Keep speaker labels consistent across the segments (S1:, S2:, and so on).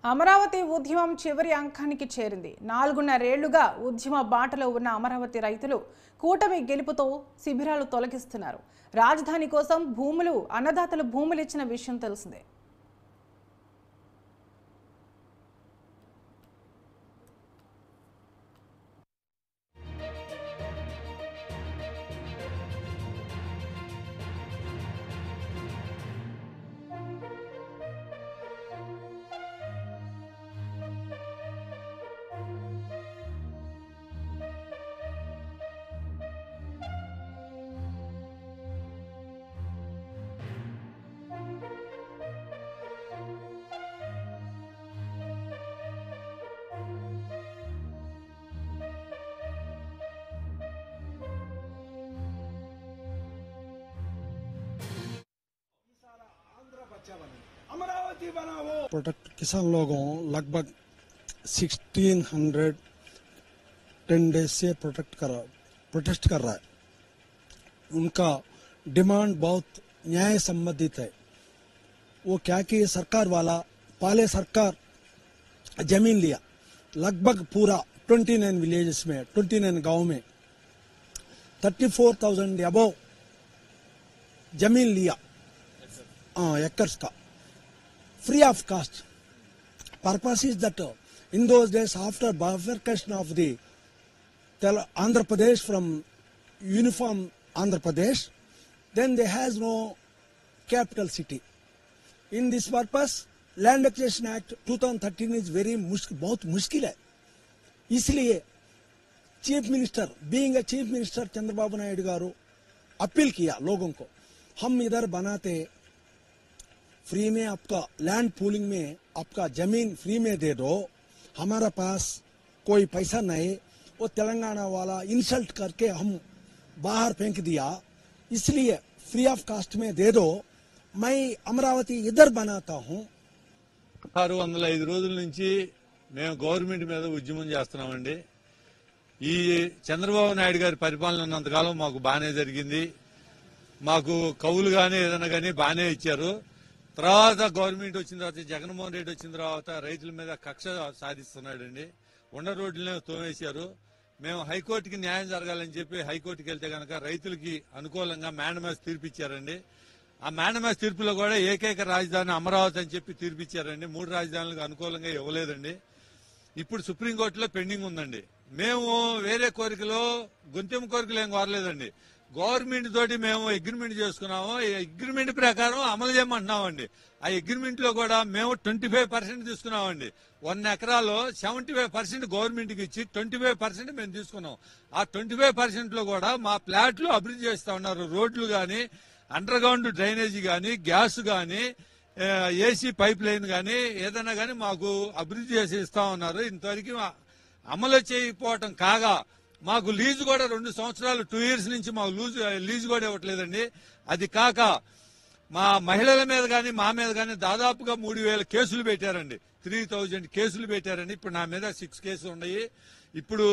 S1: అమరావతి ఉద్యమం చివరి అంకానికి చేరింది. 4.5 ఏళ్లుగా ఉద్యమ బాటలో ఉన్న అమరావతి రైతులు కూటమి గెలుపుతో శిబిరాలు తొలగిస్తున్నారు. రాజధాని కోసం అన్నదాతలు భూములు ఇచ్చిన విషయం తెలిసిందే.
S2: प्रोटेक्ट किसान लोगों लगभग 1610 डेज से प्रोटेस्ट कर रहा है। उनका डिमांड बहुत न्याय संबंधित है। वो क्या कि सरकार वाला पहले सरकार जमीन लिया लगभग पूरा 29 विलेजेस में 29 गांव में 34,000 अबव जमीन लिया एकर्स का free of cost. Purpose is that in those days after bifurcation of the Andhra Pradesh from uniform Andhra Pradesh, then there has no capital city. In this purpose, Land Acquisition Act 2013 is बहुत मुश्किल है। इसलिए chief minister being a chief minister Chandrababu Naidu garu appeal किया लोगों को, हम इधर बनाते फ्री में आपका लैंड पूलिंग में आपका जमीन फ्री में दे दो, हमारा पास कोई पैसा नहीं। वो तेलंगाना वाला इंसल्ट करके हम बाहर फेंक दिया, इसलिए फ्री ऑफ कास्ट में दे दो, मैं अमरावती इधर बनाता हूँ।
S3: 605 రోజుల నుంచి మేము గవర్నమెంట్ మీద ఉద్యమం చేస్తున్నామండి। ఈ చంద్రబాబు నాయుడు గారి పరిపాలన ఉన్నంతకాలం మాకు బానే జరిగింది। మాకు కౌలు గానీ ఏదైనా గానీ బానే ఇచ్చారు। తర్వాత గవర్నమెంట్ వచ్చిన తర్వాత జగన్మోహన్ రెడ్డి వచ్చిన తర్వాత రైతుల మీద కక్ష సాధిస్తున్నాడండి। ఉండ రోడ్లనే తోమేశారు। మేము హైకోర్టుకి న్యాయం జరగాలని చెప్పి హైకోర్టుకి వెళ్తే గనక రైతులకి అనుకూలంగా మేనమేస్ తీర్పిచ్చారండి। ఆ మేనమేస్ తీర్పులో కూడా ఏకైక రాజధాని అమరావతి అని చెప్పి తీర్పిచ్చారండి। 3 రాజధానులకు అనుకూలంగా ఇవ్వలేదండి। ఇప్పుడు సుప్రీంకోర్టులో పెండింగ్ ఉందండి। మేము వేరే కోరికలో గొంతెం కోరికలు ఏం కోరలేదండి। గవర్నమెంట్ తోటి మేము అగ్రిమెంట్ చేసుకున్నాము, ఈ అగ్రిమెంట్ ప్రకారం అమలు చేయమంటున్నామండి। ఆ అగ్రిమెంట్ లో కూడా మేము 25% తీసుకున్నామండి। 1 ఎకరాలో 75% గవర్నమెంట్ కి ఇచ్చి 25% మేము తీసుకున్నాం। ఆ 25% లో కూడా మా ప్లాట్లు అభివృద్ధి చేస్తా ఉన్నారు। రోడ్లు గాని, అండర్ గ్రౌండ్ డ్రైనేజీ గాని, గ్యాస్ గాని, ఏసీ పైప్ లైన్ గాని ఏదైనా గాని మాకు అభివృద్ధి చేసి ఇస్తా ఉన్నారు। ఇంతవరకు అమలు చేయకపోవటం కాగా మాకు లీజు కూడా 2 సంవత్సరాలు 2 ఇయర్స్ నుంచి మాకు లీజు కూడా ఇవ్వట్లేదండి। అది కాక మా మహిళల మీద గాని మా మీద గాని దాదాపుగా 3000 కేసులు పెట్టారండి। 3000 కేసులు పెట్టారండి। ఇప్పుడు నా మీద 6 కేసులు ఉన్నాయి। ఇప్పుడు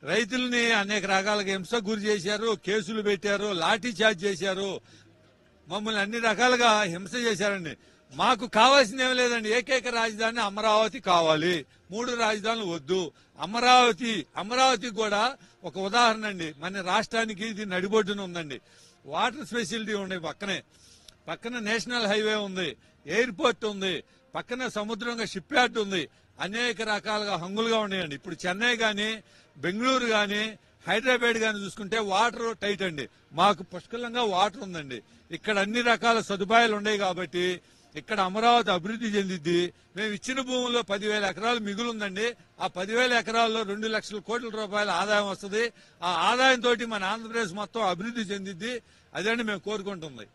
S3: రైతుల్ని అనేక రకాలుగా హింసకు గురి చేశారు, కేసులు పెట్టారు, లాఠీ చార్జ్ చేశారు, మమ్మల్ని అన్ని రకాలుగా హింస చేశారండి। మాకు కావాల్సింది ఏం లేదండి, ఏకైక రాజధాని అమరావతి కావాలి, 3 రాజధానులు వద్దు। అమరావతి కూడా ఒక ఉదాహరణ అండి। మన రాష్ట్రానికి ఇది నడిబొడ్డున ఉందండి। వాటర్ ఫెసిలిటీ ఉన్నాయి, పక్కన నేషనల్ హైవే ఉంది, ఎయిర్పోర్ట్ ఉంది, పక్కన సముద్రంగా షిప్ యార్డ్ ఉంది, అనేక రకాలుగా హంగులుగా ఉన్నాయండి। ఇప్పుడు చెన్నై గాని, బెంగళూరు గాని, హైదరాబాద్ గాని చూసుకుంటే వాటర్ టైట్ అండి। మాకు పుష్కలంగా వాటర్ ఉందండి। ఇక్కడ అన్ని రకాల సదుపాయాలు ఉన్నాయి కాబట్టి ఇక్కడ అమరావతి అభివృద్ధి చెందిద్ది। మేము ఇచ్చిన భూముల్లో 10,000 ఎకరాలు మిగులుందండి। ఆ 10,000 ఎకరాల్లో 2 లక్షల కోట్ల రూపాయల ఆదాయం వస్తుంది। ఆ ఆదాయంతో మన ఆంధ్రప్రదేశ్ మొత్తం అభివృద్ధి చెందిద్ది। అదండి మేము కోరుకుంటుంది।